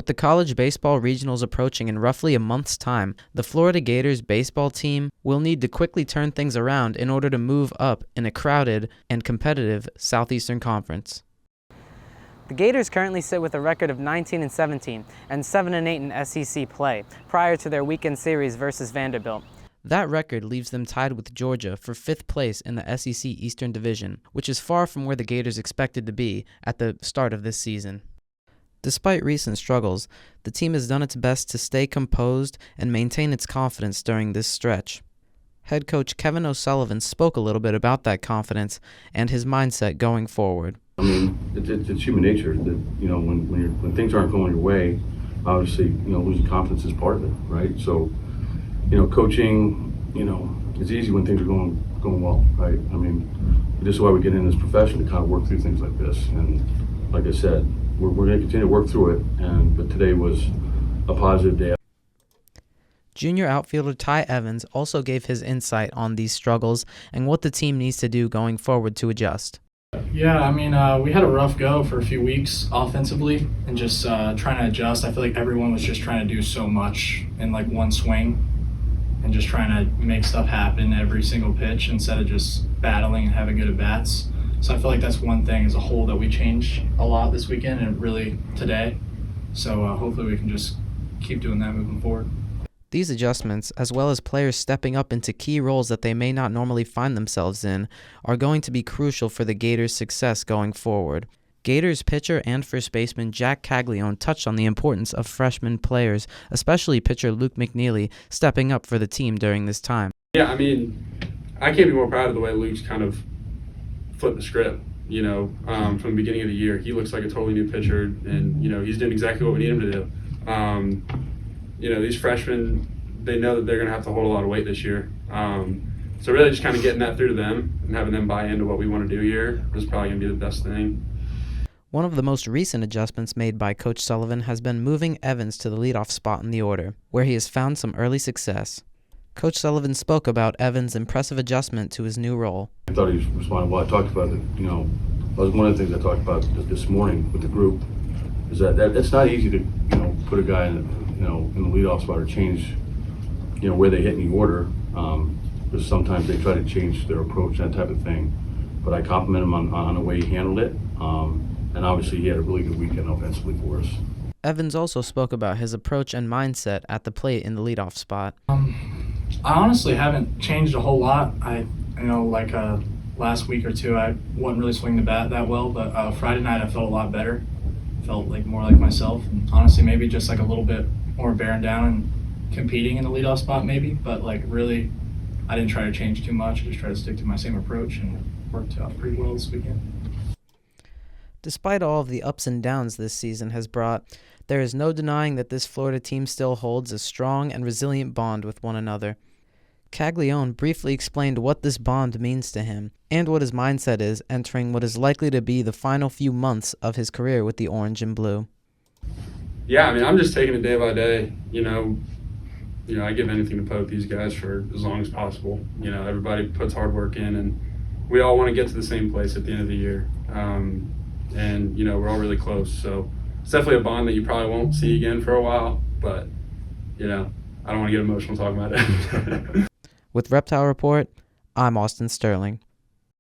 With the college baseball regionals approaching in roughly a month's time, the Florida Gators baseball team will need to quickly turn things around in order to move up in a crowded and competitive Southeastern Conference. The Gators currently sit with a record of 19-17 and 7-8 in SEC play prior to their weekend series versus Vanderbilt. That record leaves them tied with Georgia for 5th place in the SEC Eastern Division, which is far from where the Gators expected to be at the start of this season. Despite recent struggles, the team has done its best to stay composed and maintain its confidence during this stretch. Head coach Kevin O'Sullivan spoke a little bit about that confidence and his mindset going forward. I mean, it's human nature that, when things aren't going your way, obviously, losing confidence is part of it, right? So, coaching, it's easy when things are going well, right? I mean, this is why we get in this profession to kind of work through things like this. And like I said, we're going to continue to work through it, but today was a positive day. Junior outfielder Ty Evans also gave his insight on these struggles and what the team needs to do going forward to adjust. Yeah, I mean, we had a rough go for a few weeks offensively and just trying to adjust. I feel like everyone was just trying to do so much in like one swing and just trying to make stuff happen every single pitch instead of just battling and having good at-bats. So I feel like that's one thing as a whole that we changed a lot this weekend and really today. So hopefully we can just keep doing that moving forward. These adjustments, as well as players stepping up into key roles that they may not normally find themselves in, are going to be crucial for the Gators' success going forward. Gators pitcher and first baseman Jack Caglione touched on the importance of freshman players, especially pitcher Luke McNeely, stepping up for the team during this time. Yeah, I mean, I can't be more proud of the way Luke's kind of flipped the script. From the beginning of the year, he looks like a totally new pitcher, and he's doing exactly what we need him to do. These freshmen, they know that they're going to have to hold a lot of weight this year. So really just kind of getting that through to them and having them buy into what we want to do here is probably going to be the best thing. One of the most recent adjustments made by Coach Sullivan has been moving Evans to the leadoff spot in the order, where he has found some early success. Coach Sullivan spoke about Evans' impressive adjustment to his new role. I thought he responded well. I talked about it, that was one of the things I talked about this morning with the group, is that it's not easy to, put a guy in the leadoff spot or change, where they hit in the order, because sometimes they try to change their approach, that type of thing. But I compliment him on the way he handled it, and obviously he had a really good weekend offensively for us. Evans also spoke about his approach and mindset at the plate in the leadoff spot. I honestly haven't changed a whole lot. Last week or two, I wasn't really swinging the bat that well, but Friday night I felt a lot better. Felt like more like myself, and honestly maybe just like a little bit more bearing down and competing in the leadoff spot maybe, but really I didn't try to change too much. I just tried to stick to my same approach and worked out pretty well this weekend. Despite all of the ups and downs this season has brought, there is no denying that this Florida team still holds a strong and resilient bond with one another. Caglione briefly explained what this bond means to him and what his mindset is entering what is likely to be the final few months of his career with the Orange and Blue. Yeah, I mean, I'm just taking it day by day. I give anything to play with these guys for as long as possible. Everybody puts hard work in, and we all want to get to the same place at the end of the year. We're all really close. So it's definitely a bond that you probably won't see again for a while, but, I don't want to get emotional talking about it. With Reptile Report, I'm Austin Sterling.